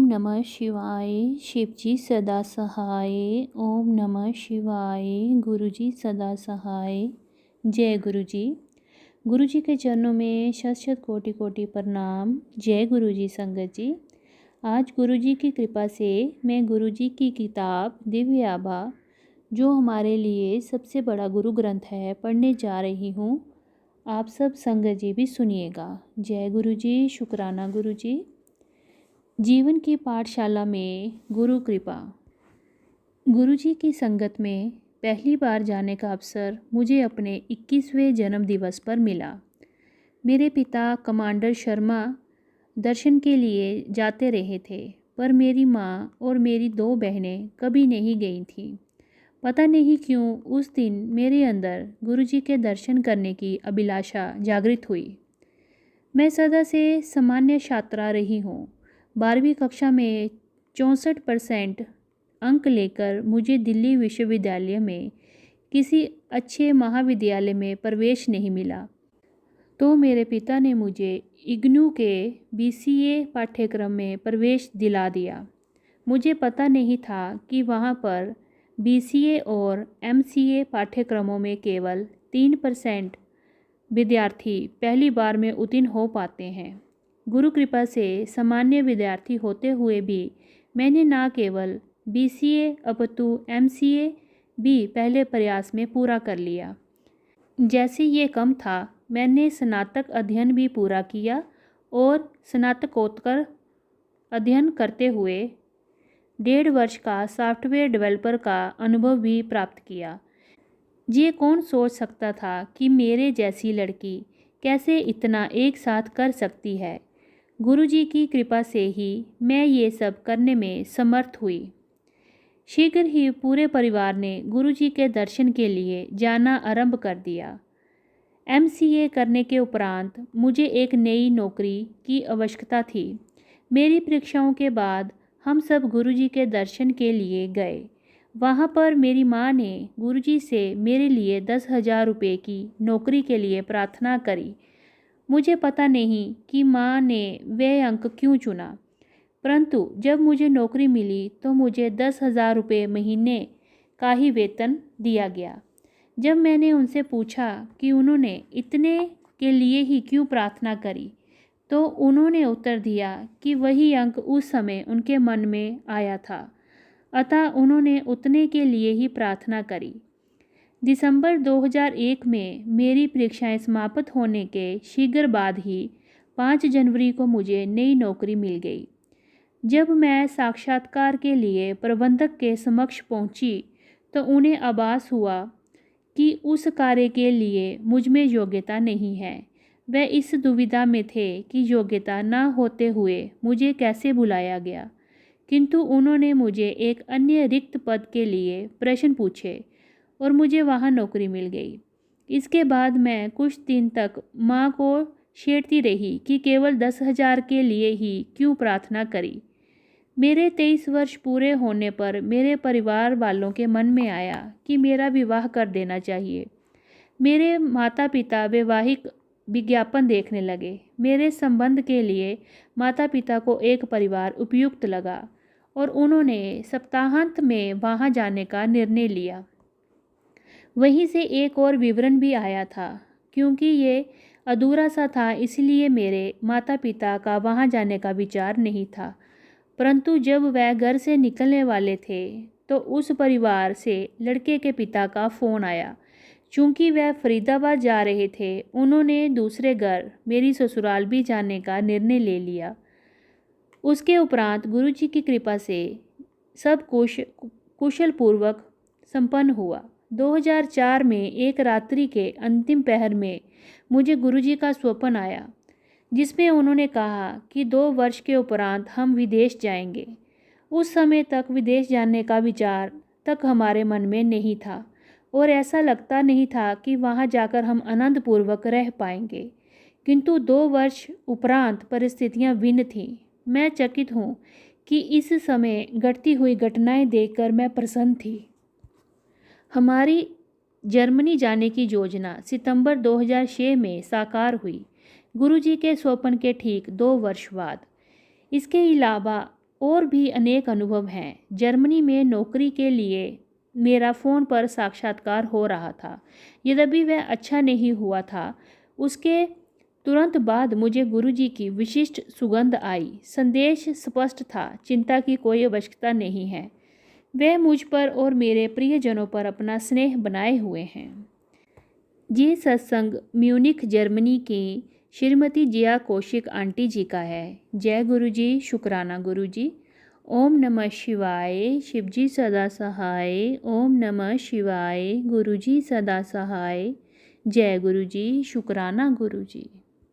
नमः शिवाय। शिवजी सदा सहाय। ओम नमः शिवाय। गुरुजी सदा सहाय। जय गुरुजी। गुरुजी के चरणों में शत शत कोटि कोटि प्रणाम। जय गुरुजी संगत जी। आज गुरुजी की कृपा से मैं गुरुजी की किताब दिव्य आभा, जो हमारे लिए सबसे बड़ा गुरु ग्रंथ है, पढ़ने जा रही हूँ। आप सब संगत जी भी सुनिएगा। जय गुरुजी। शुक्राना गुरुजी। जीवन की पाठशाला में गुरु कृपा। गुरुजी की संगत में पहली बार जाने का अवसर मुझे अपने 21वें जन्म दिवस पर मिला। मेरे पिता कमांडर शर्मा दर्शन के लिए जाते रहे थे, पर मेरी माँ और मेरी 2 बहनें कभी नहीं गई थीं। पता नहीं क्यों उस दिन मेरे अंदर गुरुजी के दर्शन करने की अभिलाषा जागृत हुई। मैं सदा से सामान्य छात्रा रही हूँ। 12वीं कक्षा में 64% अंक लेकर मुझे दिल्ली विश्वविद्यालय में किसी अच्छे महाविद्यालय में प्रवेश नहीं मिला, तो मेरे पिता ने मुझे इग्नू के BCA पाठ्यक्रम में प्रवेश दिला दिया। मुझे पता नहीं था कि वहाँ पर BCA और MCA पाठ्यक्रमों में केवल 3% विद्यार्थी पहली बार में उत्तीर्ण हो पाते हैं। गुरु कृपा से सामान्य विद्यार्थी होते हुए भी मैंने न केवल BCA अपितु MCA भी पहले प्रयास में पूरा कर लिया। जैसे ये कम था, मैंने स्नातक अध्ययन भी पूरा किया और स्नातकोत्तर अध्ययन करते हुए 1.5 वर्ष का सॉफ्टवेयर डेवलपर का अनुभव भी प्राप्त किया। ये कौन सोच सकता था कि मेरे जैसी लड़की कैसे इतना एक साथ कर सकती है। गुरुजी की कृपा से ही मैं ये सब करने में समर्थ हुई। शीघ्र ही पूरे परिवार ने गुरुजी के दर्शन के लिए जाना आरंभ कर दिया। MCA करने के उपरांत मुझे एक नई नौकरी की आवश्यकता थी। मेरी परीक्षाओं के बाद हम सब गुरुजी के दर्शन के लिए गए। वहाँ पर मेरी माँ ने गुरुजी से मेरे लिए 10,000 रुपये की नौकरी के लिए प्रार्थना करी। मुझे पता नहीं कि माँ ने वह अंक क्यों चुना, परंतु जब मुझे नौकरी मिली तो मुझे 10,000 रुपये महीने का ही वेतन दिया गया। जब मैंने उनसे पूछा कि उन्होंने इतने के लिए ही क्यों प्रार्थना करी, तो उन्होंने उत्तर दिया कि वही अंक उस समय उनके मन में आया था, अतः उन्होंने उतने के लिए ही प्रार्थना करी। दिसंबर 2001 में मेरी परीक्षाएं समाप्त होने के शीघ्र बाद ही 5 जनवरी को मुझे नई नौकरी मिल गई। जब मैं साक्षात्कार के लिए प्रबंधक के समक्ष पहुंची तो उन्हें आभास हुआ कि उस कार्य के लिए मुझ में योग्यता नहीं है। वह इस दुविधा में थे कि योग्यता न होते हुए मुझे कैसे बुलाया गया, किंतु उन्होंने मुझे एक अन्य रिक्त पद के लिए प्रश्न पूछे और मुझे वहाँ नौकरी मिल गई। इसके बाद मैं कुछ दिन तक माँ को छेड़ती रही कि केवल 10,000 के लिए ही क्यों प्रार्थना करी। मेरे 23 वर्ष पूरे होने पर मेरे परिवार वालों के मन में आया कि मेरा विवाह कर देना चाहिए। मेरे माता पिता वैवाहिक विज्ञापन देखने लगे। मेरे संबंध के लिए माता पिता को एक परिवार उपयुक्त लगा और उन्होंने सप्ताहांत में वहाँ जाने का निर्णय लिया। वहीं से एक और विवरण भी आया था। क्योंकि ये अधूरा सा था, इसलिए मेरे माता पिता का वहाँ जाने का विचार नहीं था। परंतु जब वह घर से निकलने वाले थे तो उस परिवार से लड़के के पिता का फ़ोन आया। चूँकि वह फरीदाबाद जा रहे थे, उन्होंने दूसरे घर मेरी ससुराल भी जाने का निर्णय ले लिया। उसके उपरांत गुरुजी की कृपा से सब कुछ कुशल पूर्वक संपन्न हुआ। 2004 में एक रात्रि के अंतिम पहर में मुझे गुरुजी का स्वप्न आया, जिसमें उन्होंने कहा कि 2 वर्ष के उपरांत हम विदेश जाएंगे। उस समय तक विदेश जाने का विचार तक हमारे मन में नहीं था और ऐसा लगता नहीं था कि वहाँ जाकर हम आनंदपूर्वक रह पाएंगे। किंतु 2 वर्ष उपरांत परिस्थितियाँ भिन्न थीं। मैं चकित हूँ कि इस समय घटती हुई घटनाएं देखकर मैं प्रसन्न थी। हमारी जर्मनी जाने की योजना सितंबर 2006 में साकार हुई, गुरुजी के स्वप्न के ठीक 2 वर्ष बाद। इसके अलावा और भी अनेक अनुभव हैं। जर्मनी में नौकरी के लिए मेरा फ़ोन पर साक्षात्कार हो रहा था। यद्यपि वह अच्छा नहीं हुआ था, उसके तुरंत बाद मुझे गुरुजी की विशिष्ट सुगंध आई। संदेश स्पष्ट था, चिंता की कोई आवश्यकता नहीं है। वे मुझ पर और मेरे प्रियजनों पर अपना स्नेह बनाए हुए हैं। ये सत्संग म्यूनिख जर्मनी की श्रीमती जिया कौशिक आंटी जी का है। जय गुरु जी, शुक्राना गुरु जी। ओम नमः शिवाय, शिव जी सदा सहाय। ओम नमः शिवाय, गुरु जी सदा सहाय। जय गुरु जी, शुक्राना गुरु जी।